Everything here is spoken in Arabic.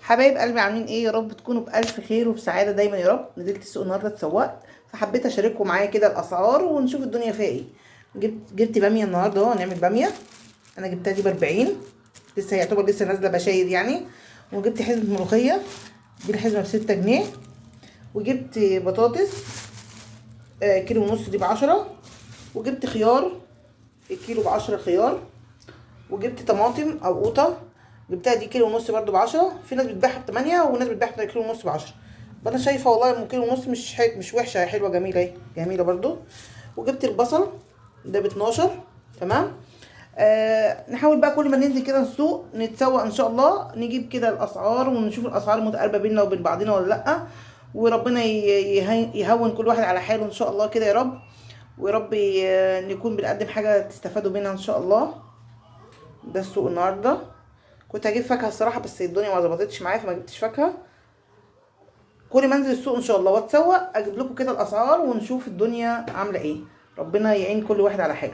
حبايب قلبي عاملين ايه؟ يا رب تكونوا بألف خير وبسعادة دايما يا رب. نزلت السوق النهارده اتسوقت، فحبيت اشارككم معايا كده الاسعار ونشوف الدنيا فيها ايه. جبت باميه النهارده اهو، هنعمل باميه. انا جبتها دي ب40، لسه يعتبر لسه نازله بشاير يعني. وجبت حزمه ملوخيه، دي الحزمه ب6 جنيه. وجبت بطاطس كيلو ونص دي ب10. وجبت خيار، الكيلو ب10 خيار. وجبت طماطم او قوطه، جبتها دي كيلو ونص برضو ب10. في ناس بتبيعها ب8 وناس بتبيعها كيلو ونص ب10. فانا شايفه والله ام كيلو ونص مش وحشه، حلوه جميله اهي، جميله برضو. وجبت البصل ده ب12. تمام. نحاول بقى كل ما ننزل كده السوق نتسوق ان شاء الله، نجيب كده الاسعار ونشوف الاسعار متقاربه بيننا وبين بعضنا ولا لا. وربنا يهون كل واحد على حاله ان شاء الله كده يا رب. ويا رب نكون بنقدم حاجه تستفادوا منها ان شاء الله. ده السوق النهارده. كنت هجيب فاكهه الصراحه بس الدنيا ما ظبطتش معايا فما جبتش فاكهه. كل ما انزل السوق ان شاء الله واتسوق اجيب لكم كده الاسعار ونشوف الدنيا عامله ايه. ربنا يعين كل واحد على حاله.